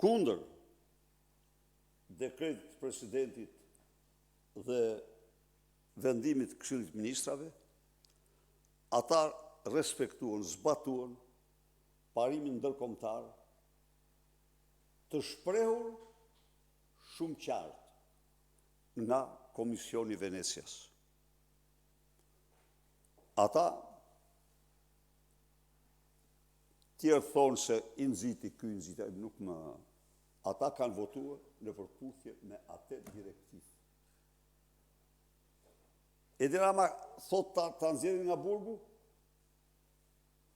kundër dekretit të presidentit dhe vendimit të Këshillit të Ministrave, ata respektuan, zbatuan parimin ndërkombëtar të shprehur shumë qartë nga Komisioni i Venecias. Ata tjerë thonë se i nxiti, ky i nxiti, nuk më... Ata kanë votuar në përputhje me atë direktivë. Edi Rama thot ta nxjerrin nga burgu,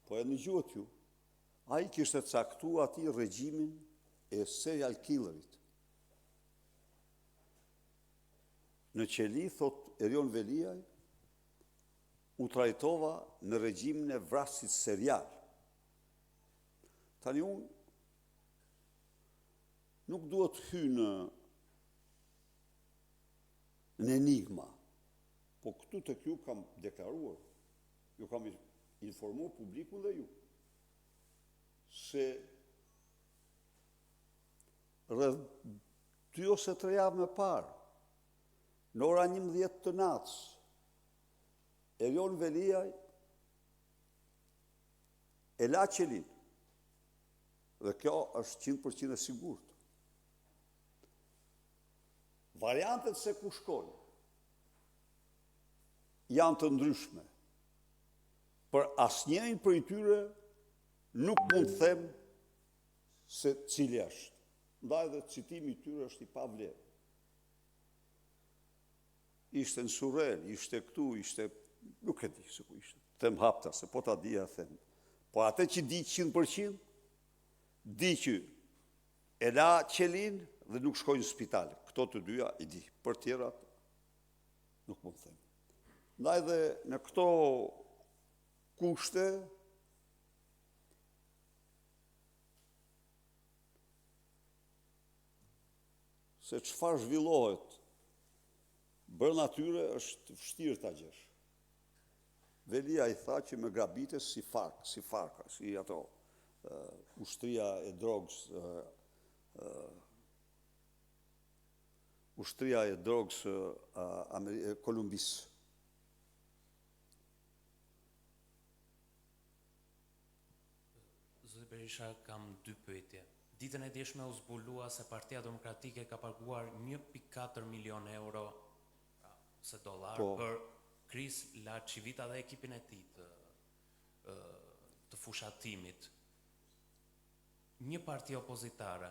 po e dëgjuat ju. Ai kishte caktuar atij regjimin e serial killerit. Në qeli, thot Erion Veliaj, u trajtova në regjimin e vrasit serial. Tani unë nuk duhet hy në enigma, po këtu të kjo kam deklaruar, ju kam informuar publikun dhe ju, se rreth 2 ose 3 javë më parë, në ora 11 të natës, Erion Veliaj e la qelin, dhe kjo është 100% e sigurt. Variantet se ku shkojnë janë të ndryshme. Për asnjërin prej tyre nuk mund të them se cili është. Ndaj dhe citimi i tyre është i pavlerë. Ishte në Surrel, ishte këtu, ishte... Nuk e di se ku ishte. Them hapta, se po ta dija them. Po atë që di 100%, di që e la qelin dhe nuk shkojnë në spital. Këto të dyja i di. Për tjerat, nuk mund të them. Ndaj dhe në këto kushte, se çfarë zhvillohet brenda tyre është vështirë ta gjesh. Velia i tha që me grabite si farka, si ato ushtria e drogës, ushtria e drogës Kolumbisë. Zoti Berisha, kam 2 pyetje. Ditën e djeshme u zbulua se Partia Demokratike ka paguar 1.4 milion euro ose dollar për Kris Larçivita dhe ekipin e tij të fushatimit. Një parti opozitare